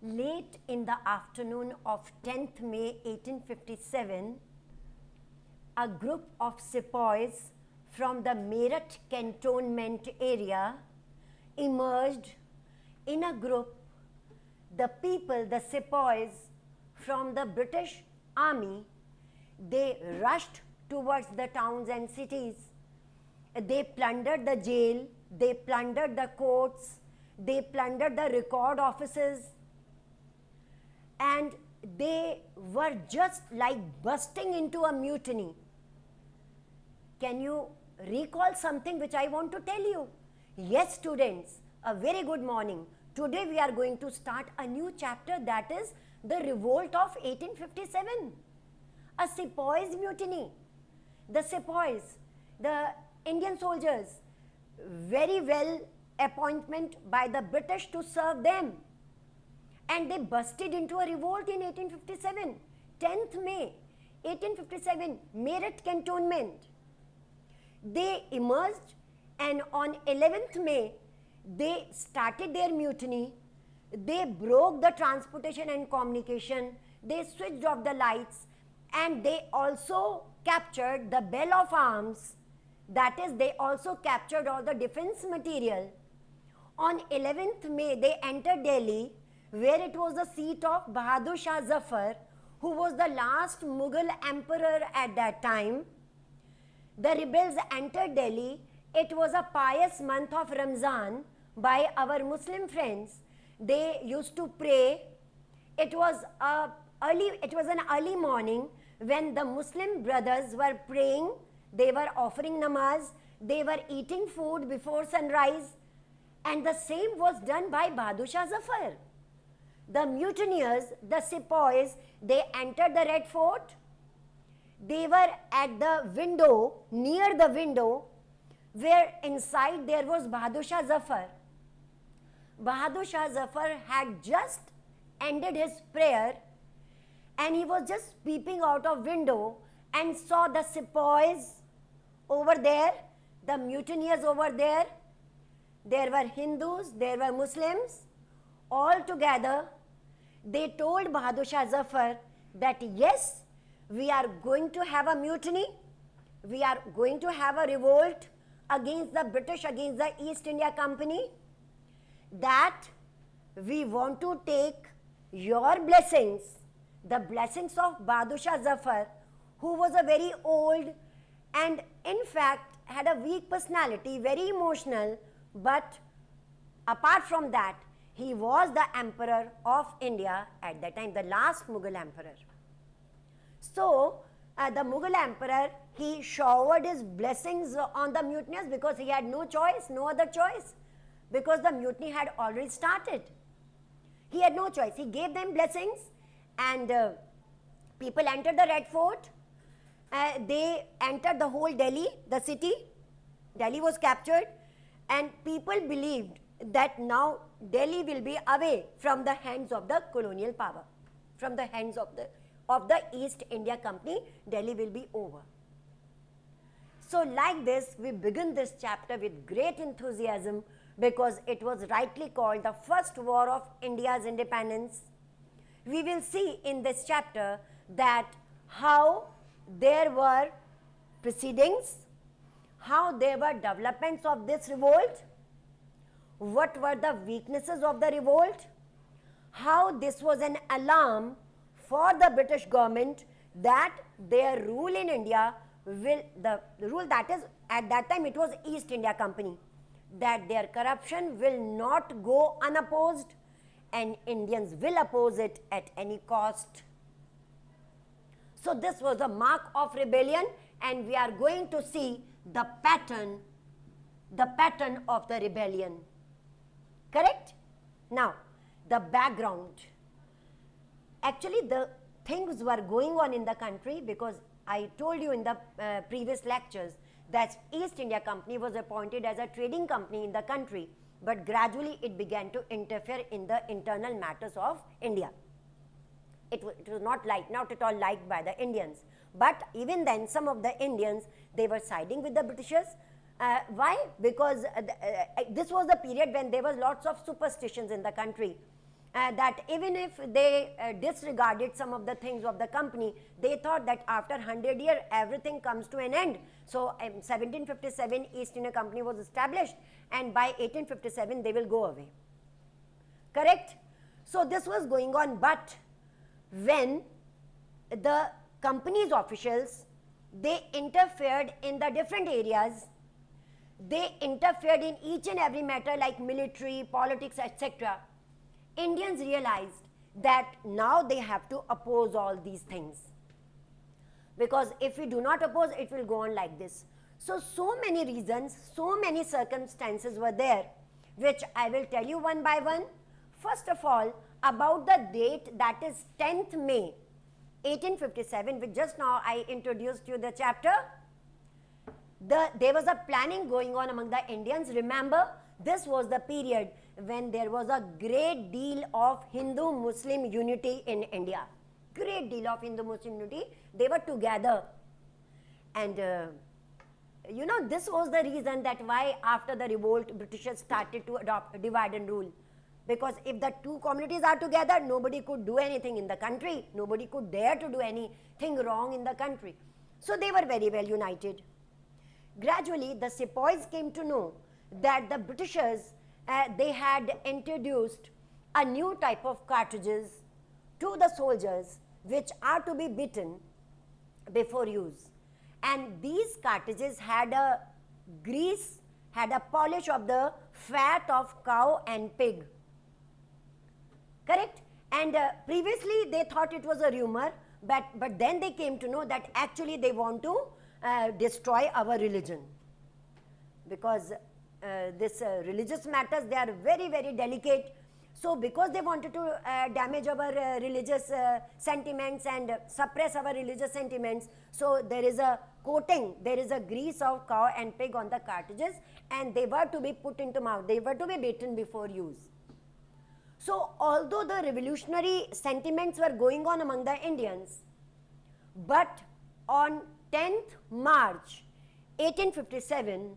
Late in the afternoon of 10th May 1857, a group of sepoys from the Meerut cantonment area emerged in a group. The people, the sepoys from the British army, they rushed towards the towns and cities. They plundered the jail, they plundered the courts, they plundered the record offices, and they were just like bursting into a mutiny. Can you recall something which I want to tell you? Yes, students, a very good morning. Today we are going to start a new chapter, that is the revolt of 1857. A sepoys mutiny. The sepoys, the Indian soldiers, very well appointment by the British to serve them. And they busted into a revolt in 1857, 10th May, 1857, Meerut cantonment. They emerged, and on 11th May, they started their mutiny. They broke the transportation and communication. They switched off the lights, and they also captured the bell of arms. That is, they also captured all the defense material. On 11th May, they entered Delhi, where it was the seat of Bahadur Shah Zafar, who was the last Mughal emperor at that time. The rebels entered Delhi. It was a pious month of Ramzan by our Muslim friends. They used to pray. It was an early morning when the Muslim brothers were praying. They were offering namaz. They were eating food before sunrise. And the same was done by Bahadur Shah Zafar. The mutineers, the sepoys, they entered the Red Fort. They were at the window, near the window, where inside there was Bahadur Shah Zafar. Bahadur Shah Zafar had just ended his prayer, and he was just peeping out of window and saw the sepoys over there, the mutineers over there. There were Hindus, there were Muslims, all together. They told Bahadur Shah Zafar that yes, we are going to have a mutiny, we are going to have a revolt against the British, against the East India Company, that we want to take your blessings, the blessings of Bahadur Shah Zafar, who was a very old and in fact had a weak personality, very emotional, but apart from that, he was the emperor of India at that time, the last Mughal emperor. So, the Mughal emperor, he showered his blessings on the mutineers because he had no choice, no other choice, because the mutiny had already started. He had no choice. He gave them blessings, and people entered the Red Fort. They entered the whole Delhi, the city. Delhi was captured, and people believed that now Delhi will be away from the hands of the colonial power, from the hands of the East India Company. Delhi will be over. So like this, we begin this chapter with great enthusiasm, because it was rightly called the first war of India's independence. We will see in this chapter that how there were proceedings, how there were developments of this revolt, what were the weaknesses of the revolt, how this was an alarm for the British government that their rule in India will, the rule that is, at that time it was East India Company, that their corruption will not go unopposed and Indians will oppose it at any cost. So this was a mark of rebellion, and we are going to see the pattern of the rebellion. Correct? Now, the background. Actually, the things were going on in the country, because I told you in the previous lectures that East India Company was appointed as a trading company in the country, but gradually it began to interfere in the internal matters of India. It was not at all liked by the Indians. But even then, some of the Indians, they were siding with the Britishers. Why? Because this was the period when there was lots of superstitions in the country. that even if they disregarded some of the things of the company, they thought that after 100 years everything comes to an end. So 1757 East India Company was established, and by 1857 they will go away. Correct? So this was going on, but when the company's officials, they interfered in the different areas, they interfered in each and every matter like military, politics, etc. Indians realized that now they have to oppose all these things, because if we do not oppose, it will go on like this. So many reasons, so many circumstances were there, which I will tell you one by one. First of all, about the date, that is 10th May 1857, which just now I introduced you the chapter. There was a planning going on among the Indians. Remember, this was the period when there was a great deal of Hindu-Muslim unity in India. Great deal of Hindu-Muslim unity. They were together. And you know, this was the reason that why after the revolt, Britishers started to adopt divide and rule. Because if the two communities are together, nobody could do anything in the country. Nobody could dare to do anything wrong in the country. So they were very well united. Gradually, the sepoys came to know that the Britishers, they had introduced a new type of cartridges to the soldiers, which are to be beaten before use. And these cartridges had a grease, had a polish of the fat of cow and pig. Correct? And previously they thought it was a rumor, but then they came to know that actually they want to destroy our religion, because this religious matters, they are very, very delicate. So because they wanted to damage our religious sentiments and suppress our religious sentiments, so there is a coating, there is a grease of cow and pig on the cartridges, and they were to be put into mouth, they were to be beaten before use. So although the revolutionary sentiments were going on among the Indians, but on 10th March 1857,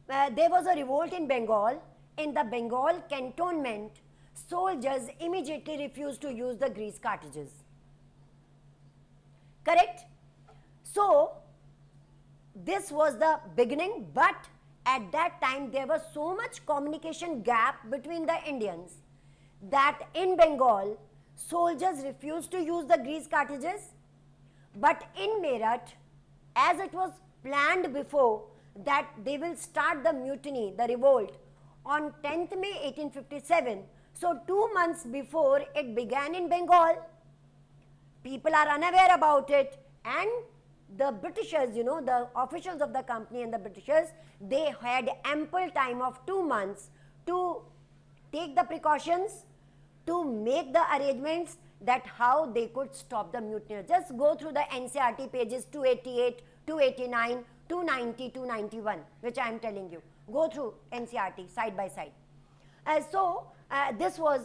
there was a revolt in Bengal. In the Bengal cantonment, soldiers immediately refused to use the grease cartridges. Correct? So this was the beginning, but at that time there was so much communication gap between the Indians that in Bengal, soldiers refused to use the grease cartridges, but in Meerut, as it was planned before that they will start the mutiny, the revolt, on 10th May 1857, so 2 months before it began in Bengal, people are unaware about it, and the Britishers, you know, the officials of the company and the Britishers, they had ample time of 2 months to take the precautions, to make the arrangements that how they could stop the mutiny. Just go through the NCERT pages 288, 289, 290, 291, which I am telling you. Go through NCERT side by side. This was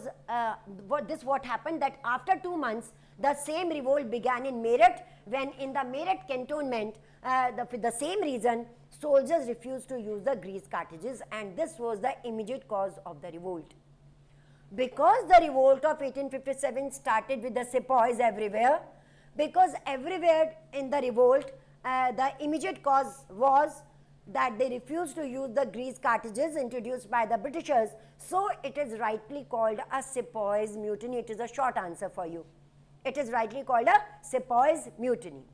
what happened, that after 2 months, the same revolt began in Meerut, when in the Meerut cantonment, for the same reason, soldiers refused to use the grease cartridges, and this was the immediate cause of the revolt. Because the revolt of 1857 started with the sepoys everywhere, because everywhere in the revolt, the immediate cause was that they refused to use the grease cartridges introduced by the Britishers, so it is rightly called a sepoys mutiny. It is a short answer for you. It is rightly called a sepoys mutiny.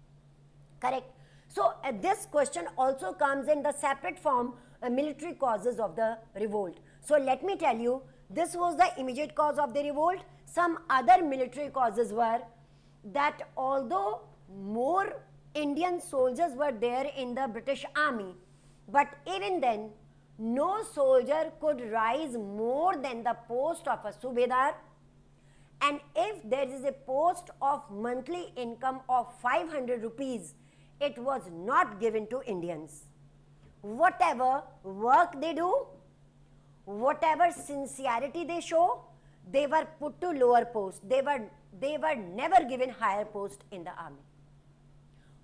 Correct? So this question also comes in the separate form, military causes of the revolt. So let me tell you, this was the immediate cause of the revolt. Some other military causes were that although more Indian soldiers were there in the British army, but even then, no soldier could rise more than the post of a Subedar, and if there is a post of monthly income of 500 rupees, it was not given to Indians. Whatever work they do, whatever sincerity they show, they were put to lower post. They were never given higher post in the army.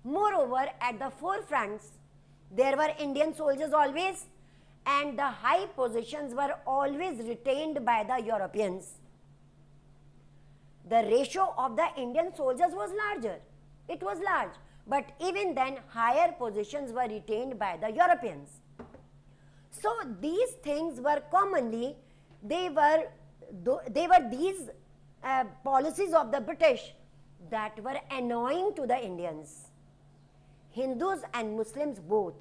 Moreover, at the forefronts, there were Indian soldiers always, and the high positions were always retained by the Europeans. the ratio of the Indian soldiers was larger. It was large. But even then, higher positions were retained by the Europeans. So these things were commonly, they were these policies of the British that were annoying to the Indians. Hindus and Muslims both,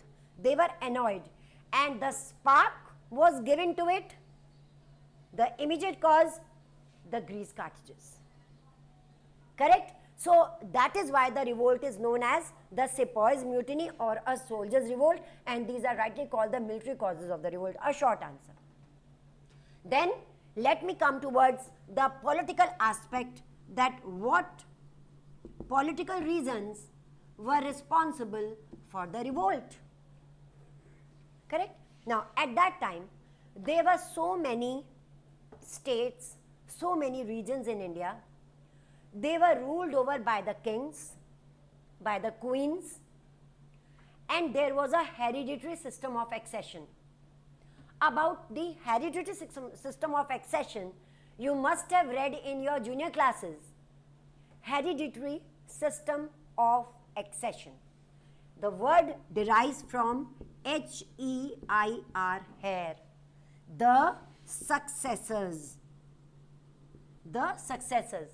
they were annoyed, and the spark was given to it. The immediate cause, the grease cartridges. Correct? So that is why the revolt is known as the Sepoys Mutiny or a soldiers' revolt, and these are rightly called the military causes of the revolt. A short answer. Then let me come towards the political aspect, that what political reasons were responsible for the revolt. Correct? Now at that time there were so many states, so many regions in India. They were ruled over by the kings, by the queens, and there was a hereditary system of accession. About the hereditary system of accession, you must have read in your junior classes. Hereditary system of accession. The word derives from H-E-I-R, hair. The successors. The successors.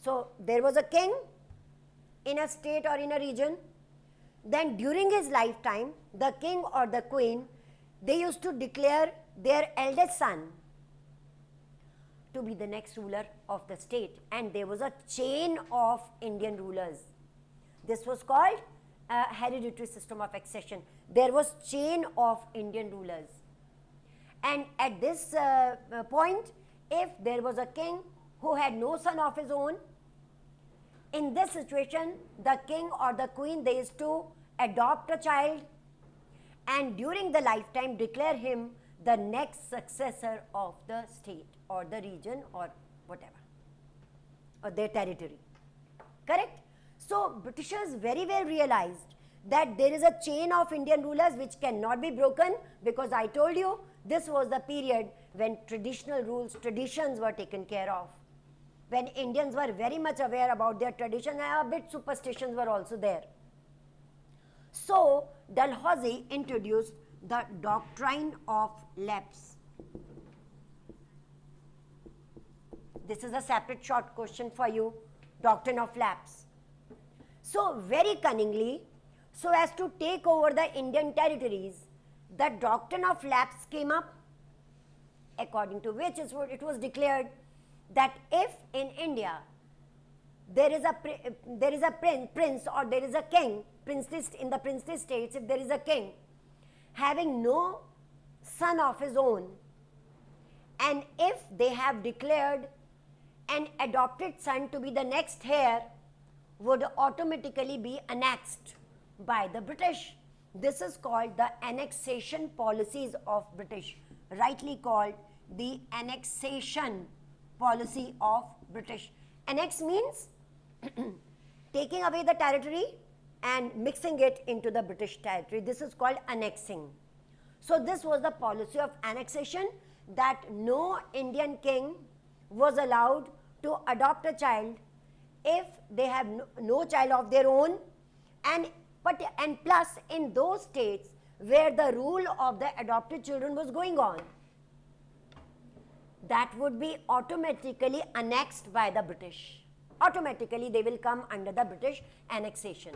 So there was a king in a state or in a region. Then during his lifetime, the king or the queen, they used to declare their eldest son to be the next ruler of the state, and there was a chain of Indian rulers. This was called a hereditary system of accession. There was chain of Indian rulers, and at this point, if there was a king who had no son of his own, in this situation, the king or the queen, they used to adopt a child and during the lifetime declare him the next successor of the state or the region or whatever, or their territory. Correct? So Britishers very well realized that there is a chain of Indian rulers which cannot be broken, because I told you this was the period when traditional rules, traditions were taken care of. When Indians were very much aware about their tradition, and a bit superstitions were also there. So Dalhousie introduced the doctrine of lapse. This is a separate short question for you, doctrine of lapse. So very cunningly, so as to take over the Indian territories, the doctrine of lapse came up, according to which it was declared that if in India there is a prince or there is a king, in the princely states, if there is a king having no son of his own, and if they have declared an adopted son to be the next heir, would automatically be annexed by the British. This is called the annexation policies of British, rightly called the annexation policy of British. Annex means taking away the territory and mixing it into the British territory. This is called annexing. So this was the policy of annexation, that no Indian king was allowed to adopt a child if they have no child of their own, and plus in those states where the rule of the adopted children was going on, that would be automatically annexed by the British. Automatically they will come under the British annexation.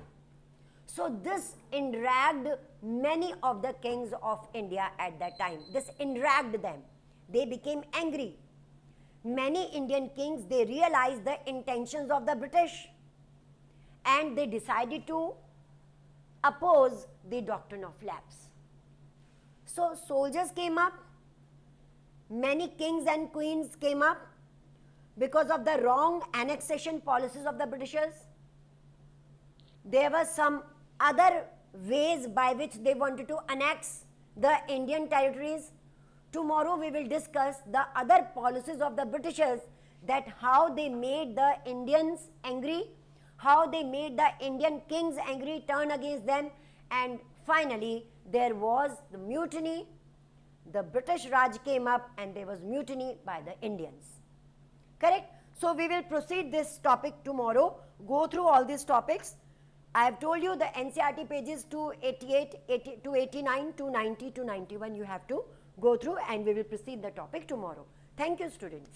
So this enraged many of the kings of India at that time. This enraged them. They became angry. Many Indian kings, they realized the intentions of the British and they decided to oppose the doctrine of lapse. So soldiers came up, many kings and queens came up because of the wrong annexation policies of the Britishers. There were some other ways by which they wanted to annex the Indian territories. Tomorrow we will discuss the other policies of the Britishers, that how they made the Indians angry, how they made the Indian kings angry, turn against them, and finally there was the mutiny. The British Raj came up and there was mutiny by the Indians. Correct? So we will proceed this topic tomorrow, go through all these topics. I have told you the NCERT pages 288, 289, 290, 291 you have to go through, and we will proceed the topic tomorrow. Thank you, students.